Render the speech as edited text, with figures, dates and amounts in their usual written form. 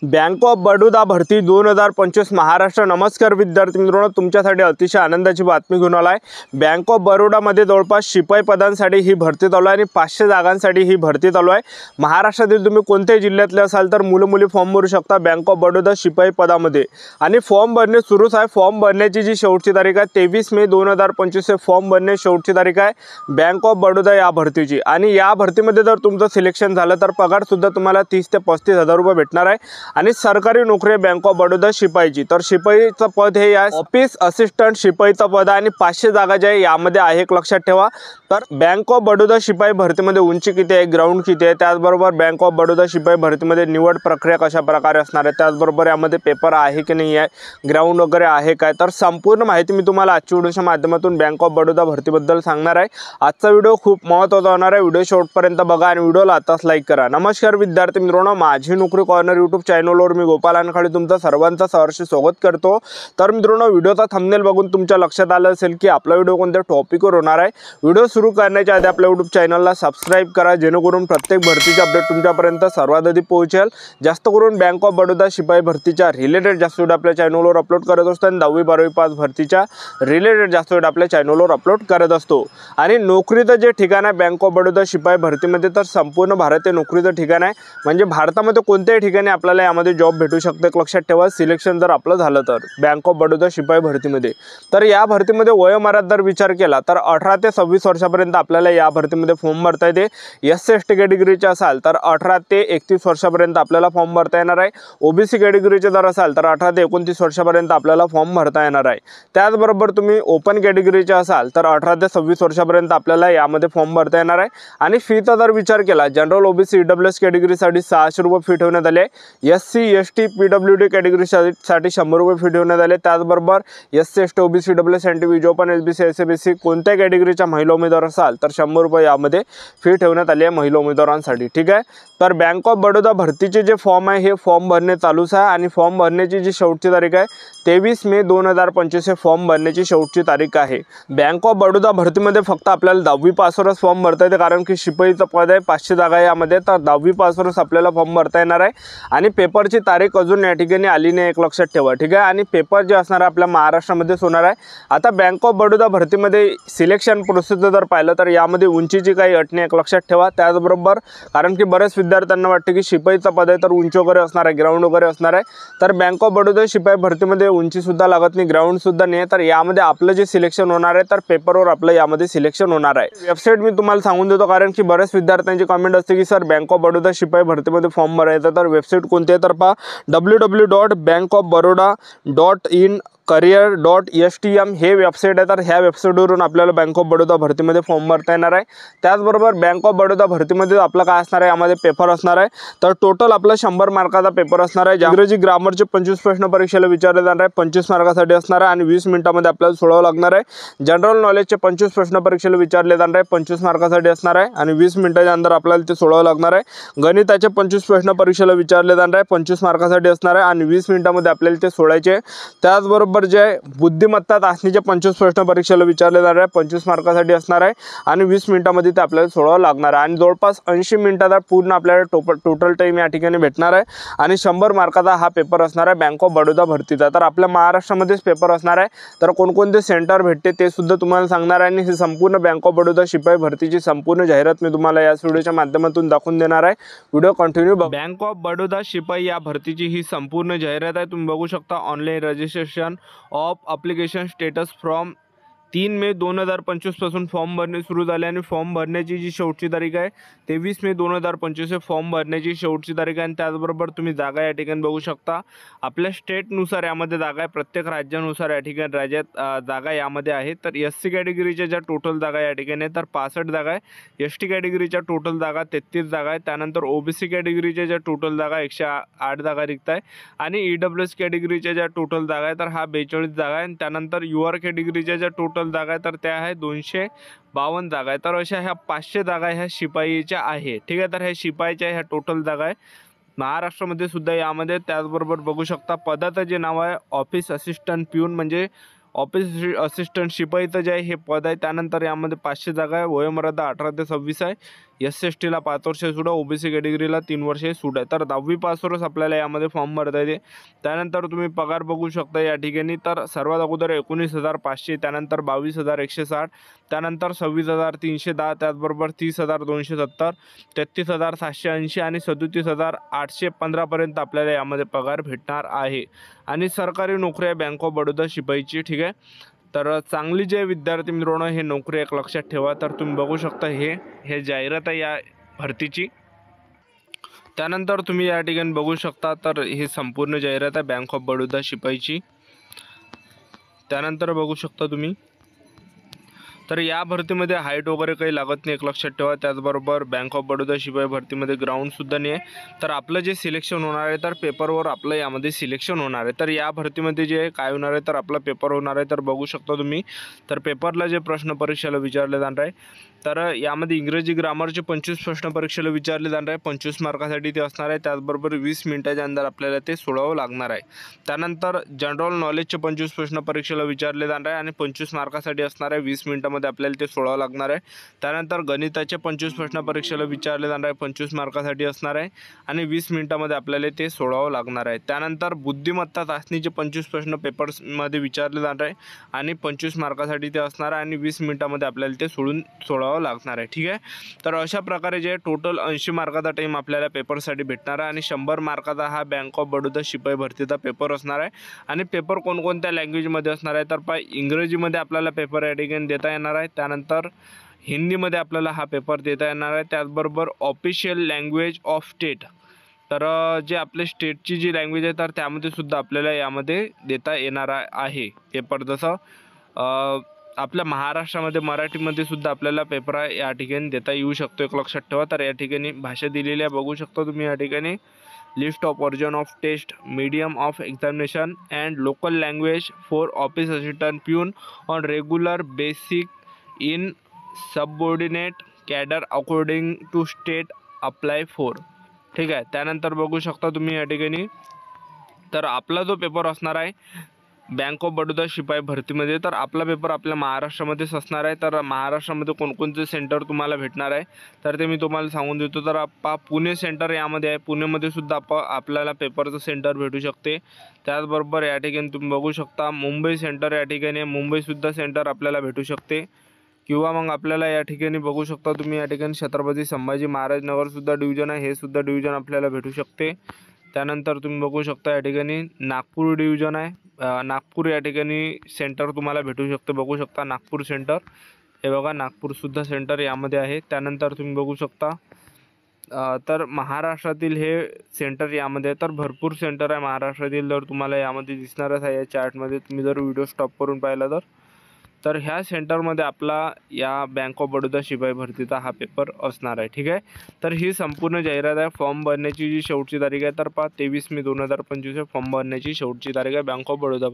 Bank of Baroda भरती 2025 महाराष्ट्र। नमस्कार विद्यार्थी मित्रांनो, तुमच्यासाठी अतिशय आनंदाची बातमी घेऊन आला आहे। बँक ऑफ बडोदामध्ये जवळपास शिपाई पदांसाठी ही भरती चालू आहे आणि 500 जागांसाठी ही भरती चालू आहे। महाराष्ट्रातील तुम्ही कोणत्याही जिल्ह्यातले असाल तर मुलं-मुली फॉर्म भरू शकता बँक ऑफ बडोदा शिपाई पदामध्ये आणि फॉर्म भरणे सुरूच आहे। फॉर्म भरण्याची जी शेवटची तारीख आहे 23 मे 2025 हे फॉर्म भरणे शेवटची तारीख आहे बँक ऑफ बडोदा या भरतीची। आणि या भरतीमध्ये जर तुमचं सिलेक्शन झालं तर पगार सुद्धा तुम्हाला 30 ते 35 हजार रुपये भेटणार आहे आणि सरकारी नोकरी बँक ऑफ बडोदा शिपाईची। तर शिपाईचं पद हे या ऑफिस असिस्टंट शिपाईचं पद आणि 500 जागा जे आहे यामध्ये आहे, एक लक्षात ठेवा। तर बँक ऑफ बडोदा शिपाई भरतीमध्ये उंची किती आहे, ग्राउंड किती आहे, त्याचबरोबर बँक ऑफ बडोदा शिपाई भरतीमध्ये निवड प्रक्रिया कशा प्रकारे असणार आहे, त्याचबरोबर यामध्ये पेपर आहे की नाही आहे, ग्राउंड वगैरे आहे काय, तर संपूर्ण माहिती मी तुम्हाला आजच्या व्हिडिओच्या माध्यमातून बँक ऑफ बडोदा भरतीबद्दल सांगणार आहे। आजचा व्हिडिओ खूप महत्त्वाचा होणार आहे, व्हिडिओ शेवटपर्यंत बघा आणि व्हिडिओला आताच लाईक करा। नमस्कार विद्यार्थी मित्रांनो, माझी नोकरी कॉर्नर यूट्यूब चॅनलवर मी गोपाल अनखाडे तुमचं सर्वांचं सहर्ष स्वागत करतो। तर मित्रांनो, व्हिडिओचा थंबनेल बघून तुमच्या लक्षात आलं असेल की आपला व्हिडिओ कोणत्या टॉपिकवर होणार आहे। व्हिडिओ सुरू करण्याच्या आधी आपल्या यूट्यूब चॅनलला सबस्क्राइब करा, जेणेकरून प्रत्येक भरतीचे अपडेट तुमच्यापर्यंत सर्वात आधी पोहोचेल। जास्त करून बँक ऑफ बडोदा शिपाई भरतीच्या रिलेटेड जास्त व्हिडिओ आपल्या चॅनलवर अपलोड करत असतो आणि 10वी 12वी पास भरतीच्या रिलेटेड जास्त व्हिडिओ आपल्या चॅनलवर अपलोड करत असतो। आणि नोकरीचं जे ठिकाण आहे बँक ऑफ बडोदा शिपाई भरतीमध्ये तर संपूर्ण भारत हे नोकरीचं ठिकाण आहे, म्हणजे भारतामध्ये कोणत्याही ठिकाणी आपल्याला यामध्ये जॉब भेटू शकते। लक्षात ठेवा, सिलेक्शन जर आपलं झालं तर बँक ऑफ बडोदा शिपाई भरतीमध्ये। तर या भरतीमध्ये वयोमर्यादा जर विचार केला तर 18 ते 26 वर्षापर्यंत आपल्याला या भरतीमध्ये फॉर्म भरता येते। SC/ST कॅटेगरीचे असाल तर 18 ते 31 वर्षापर्यंत आपल्याला फॉर्म भरता येणार आहे। OBC कॅटेगरीचे जर असाल तर 18 ते 29 वर्षापर्यंत आपल्याला फॉर्म भरता येणार आहे। त्याचबरोबर तुम्ही ओपन कॅटेगरीचे असाल तर 18 ते 26 वर्षापर्यंत आपल्याला यामध्ये फॉर्म भरता येणार आहे। आणि फीचा जर विचार केला जनरल OBC EWS कॅटेगरीसाठी 600 रुपये फी ठेवण्यात आले, SC/ST PWD कॅटेगरीसाठी 100 रुपये फी ठेवण्यात आले। त्याचबरोबर SC/ST OBC EWS NTB open SBC SABC कोणत्या कॅटेगरीच्या महिला उमेदवार असाल तर 100 रुपये यामध्ये फी ठेवण्यात आली आहे महिला उमेदवारांसाठी। ठीक आहे, तर बँक ऑफ बडोदा भरतीचे जे फॉर्म आहे हे फॉर्म भरणे चालूच आहे आणि फॉर्म भरण्याची जी शेवटची तारीख आहे 23 मे 2025 हे फॉर्म भरण्याची शेवटची तारीख आहे। बँक ऑफ बडोदा भरतीमध्ये फक्त आपल्याला 10वी पासवरच फॉर्म भरता येते, कारण की शिपाईचं पद आहे 500 जागा आहे यामध्ये, तर 10वी पासवरच आपल्याला फॉर्म भरता येणार आहे। आणि पेपरची तारीख अजून या ठिकाणी आली नाही, एक लक्षात ठेवा। ठीक आहे, आणि पेपर जे असणार आपल्या महाराष्ट्रामध्येच होणार आहे। आता बँक ऑफ बडोदा भरतीमध्ये सिलेक्शन प्रोसेस जर पाहिलं तर यामध्ये उंचीची काही अट नाही, एक लक्षात ठेवा। त्याचबरोबर कारण की बरेच विद्यार्थ्यांना वाटते की शिपाईचा पद आहे तर उंची वगैरे असणार आहे, ग्राउंड वगैरे असणार आहे, तर बँक ऑफ बडोदा शिपाई भरतीमध्ये उंची सुद्धा लागत नाही, ग्राउंड सुद्धा नाही। तर यामध्ये आपलं जे सिलेक्शन होणार आहे तर पेपरवर आपलं यामध्ये सिलेक्शन होणार आहे। वेबसाईट मी तुम्हाला सांगून देतो, कारण की बरेच विद्यार्थ्यांची कमेंट असते की सर बँक ऑफ बडोदा शिपाई भरतीमध्ये फॉर्म भरायचा, तर वेबसाईट कोणती आहे तर पहा www.bankofbaroda.in career.stm हे वेबसाईट आहे। तर ह्या वेबसाईटवरून आपल्याला बँक ऑफ बडोदा भरतीमध्ये फॉर्म भरता येणार आहे। त्याचबरोबर बँक ऑफ बडोदा भरतीमध्ये आपलं काय असणार आहे, यामध्ये पेपर असणार आहे। तर टोटल आपला 100 मार्काचा पेपर असणार आहे। इंग्रजी ग्रामरचे 25 प्रश्न परीक्षेला विचारले जाणार आहे, 25 मार्कासाठी असणार आहे आणि 20 मिनिटांमध्ये आपल्याला सोडवावं लागणार आहे। जनरल नॉलेजचे 25 प्रश्न परीक्षेला विचारले जाणार आहे, 25 मार्कासाठी असणार आहे आणि 20 मिनिटाच्या अंदर आपल्याला ते सोडवावं लागणार आहे। गणिताचे 25 प्रश्न परीक्षेला विचारले जाणार आहे, 25 मार्कासाठी असणार आहे आणि 20 मिनिटांमध्ये आपल्याला ते सोडायचे। त्याचबरोबर जे बुद्धिमत्ता चाचणीचे 25 प्रश्न परीक्षेला विचारले जाणार आहे, 25 मार्कासाठी असणार आहे आणि 20 मिनिटांमध्ये ते आपल्याला सोडवावं लागणार आहे। आणि जवळपास 80 मिनिटाचा पूर्ण आपल्याला टोटल टाइम या ठिकाणी भेटणार आहे आणि 100 मार्काचा हा पेपर असणार आहे बँक ऑफ बडोदा भरतीचा। तर आपल्या महाराष्ट्रामध्येच पेपर असणार आहे, तर कोणकोणते सेंटर भेटते ते सुद्धा तुम्हाला सांगणार आहे आणि ही संपूर्ण बँक ऑफ बडोदा शिपाई भरतीची संपूर्ण जाहिरात मी तुम्हाला या व्हिडिओच्या माध्यमातून दाखवून देणार आहे। व्हिडिओ कंटिन्यू बघा। बँक ऑफ बडोदा शिपाई या भरतीची ही संपूर्ण जाहिरात आहे, तुम्ही बघू शकता। Online registration of application status from 3 मे 2025 पासून फॉर्म भरणे सुरू झाले आणि फॉर्म भरण्याची जी शेवटची तारीख आहे 23 मे 2025 हे फॉर्म भरण्याची शेवटची तारीख आहे। आणि त्याचबरोबर तुम्ही जागा या ठिकाणी बघू शकता, आपल्या स्टेटनुसार यामध्ये जागा आहे, प्रत्येक राज्यानुसार या ठिकाणी राज्यात जागा यामध्ये आहे। तर SC कॅटेगरीच्या ज्या टोटल जागा या ठिकाणी तर 65 जागा आहे, ST कॅटेगरीच्या टोटल जागा 33 जागा आहे। त्यानंतर OBC कॅटेगरीच्या ज्या टोटल जागा 108 जागा रिक्त आहे आणि EWS कॅटेगरीच्या ज्या टोटल जागा आहे तर हा 42 जागा आहे। त्यानंतर UR कॅटेगरीच्या ज्या टोटल जागा आहे तर त्या आहे 252 जागा आहे। तर अशा ह्या 500 जागा ह्या शिपाईच्या आहे। ठीक आहे, तर ह्या शिपाईच्या ह्या टोटल जागा आहे महाराष्ट्रामध्ये सुद्धा यामध्ये। त्याचबरोबर बघू शकता पदाचं जे नाव आहे ऑफिस असिस्टंट प्यून, म्हणजे ऑफिस असिस्टंट शिपाईचं जे आहे हे पद आहे। त्यानंतर यामध्ये 500 जागा आहे, वयोमर्यादा 18 ते 26 आहे। SC/STला 5 वर्षे सूट आहे, OBC कॅटेगरीला 3 वर्षे सूट आहे. तर 10वी पासवरच आपल्याला यामध्ये फॉर्म भरता येते. त्यानंतर तुम्ही पगार बघू शकता या ठिकाणी. तर सर्वात अगोदर 19,500, त्यानंतर 22,160, त्यानंतर 26,310, त्याचबरोबर 30,270, 33,780 आणि 37,815 पर्यंत आपल्याला यामध्ये पगार भेटणार आहे. आणि सरकारी नोकरी आहे बँक ऑफ बडोदा शिपाईची. ठीक आहे, तर चांगली जे विद्यार्थी मित्रांनो हे नोकरी एक लक्षात ठेवा. तर तुम्ही बघू शकता हे जाहिरात आहे या भरतीची. त्यानंतर तुम्ही या ठिकाणी बघू शकता, तर ही संपूर्ण जाहिरात आहे बँक ऑफ बडोदा शिपाईची. त्यानंतर बघू शकता तुम्ही, तर या भरतीमध्ये हाईट वगैरे काही लागत नाही, एक लक्षात ठेवा. त्याचबरोबर बँक ऑफ बडोदा शिपाई भरतीमध्ये ग्राउंडसुद्धा नाही आहे. तर आपलं जे सिलेक्शन होणार आहे, तर पेपरवर आपलं यामध्ये सिलेक्शन होणार आहे. तर या भरतीमध्ये जे काय होणार आहे, तर आपला पेपर होणार आहे. तर बघू शकता तुम्ही, तर पेपरला जे प्रश्न परीक्षेला विचारले जाणार आहे, तर यामध्ये इंग्रजी ग्रामरचे 25 प्रश्न परीक्षेला विचारले जाणार आहे. 25 मार्कासाठी ते असणार आहे. त्याचबरोबर 20 मिनिटाच्या अंदर आपल्याला ते सोडवावं लागणार आहे. त्यानंतर जनरल नॉलेजचे 25 प्रश्न परीक्षेला विचारले जाणार आहे आणि 25 मार्कासाठी असणार आहे. 20 मिनिटामध्ये आपल्याला ते सोडवावं लागणार आहे. त्यानंतर गणिताचे 25 प्रश्न परीक्षेला विचारले जाणार आहे. 25 मार्कासाठी असणार आहे आणि 20 मिनिटामध्ये आपल्याला ते सोडवावं लागणार आहे. त्यानंतर बुद्धिमत्ता चाचणीचे 25 प्रश्न पेपर्समध्ये विचारले जाणार आहे आणि 25 मार्कासाठी ते असणार आहे आणि 20 मिनिटामध्ये आपल्याला ते सोडवावं लागणार आहे. ठीक आहे, तर अशा प्रकारे जे टोटल 80 मार्काचा टाईम आपल्याला पेपरसाठी भेटणार आहे आणि 100 मार्काचा हा बँक ऑफ बडोदा शिपाई भरतीचा पेपर असणार आहे. आणि पेपर कोणकोणत्या लँग्वेजमध्ये असणार आहे, तर इंग्रजीमध्ये आपल्याला पेपर या ठिकाणी देता येणार आहे. त्यानंतर हिंदीमध्ये आपल्याला हा पेपर देता येणार आहे. त्याचबरोबर ऑफिशियल लँग्वेज ऑफ स्टेट, तर जे आपले स्टेटची जी लँग्वेज आहे, तर त्यामध्ये सुद्धा आपल्याला यामध्ये देता येणार आहे पेपर. जसं आपल्या महाराष्ट्रामध्ये मराठीमध्ये सुद्धा आपल्याला पेपर या ठिकाणी देता येऊ शकतो, एक लक्षात ठेवा. तर या ठिकाणी भाषा दिलेली आहे, बघू शकता तुम्ही या ठिकाणी. List of version of test, medium of examination and local language for office assistant peon on regular basic in subordinate cadre according to state apply for. ठीक आहे, त्यानंतर बघू शकता तुम्ही या ठिकाणी, तर आपला जो पेपर असणार आहे बँक ऑफ बडोदा शिपाई भरतीमध्ये, तर आपला पेपर आपल्या महाराष्ट्रामध्येच असणार आहे. तर महाराष्ट्रामध्ये कोणकोणते सेंटर तुम्हाला भेटणार आहे, तर ते मी तुम्हाला सांगून देतो. तर पुणे सेंटर यामध्ये आहे. पुणेमध्ये सुद्धा आपल्याला पेपरचं सेंटर भेटू शकते. त्याचबरोबर या ठिकाणी तुम्ही बघू शकता मुंबई सेंटर या ठिकाणी, मुंबईसुद्धा सेंटर आपल्याला भेटू शकते. किंवा मग आपल्याला या ठिकाणी बघू शकता तुम्ही या ठिकाणी छत्रपती संभाजी महाराज नगरसुद्धा डिव्हिजन आहे, हे सुद्धा डिव्हिजन आपल्याला भेटू शकते. त्यानंतर तुम्ही बघू शकता या ठिकाणी नागपूर डिव्हिजन आहे. नागपूर या ठिकाणी सेंटर तुम्हाला भेटू शकते, बघू शकता नागपूर सेंटर, हे बघा नागपूरसुद्धा सेंटर यामध्ये आहे. त्यानंतर तुम्ही बघू शकता, तर महाराष्ट्रातील हे सेंटर यामध्ये, तर भरपूर सेंटर आहे महाराष्ट्रातील, तर तुम्हाला यामध्ये दिसणारच आहे या चार्टमध्ये. तुम्ही जर व्हिडिओ स्टॉप करून पाहिला तर ह्या सेंटरमध्ये आपला या बँक ऑफ बडोदा शिपाई भरतीचा हा पेपर असणार आहे. ठीक आहे, तर ही संपूर्ण जाहिरात आहे. फॉर्म भरण्याची जी शेवटची तारीख आहे, तर 23 मे 2025 फॉर्म भरण्याची शेवटची तारीख आहे बँक ऑफ बडोदा.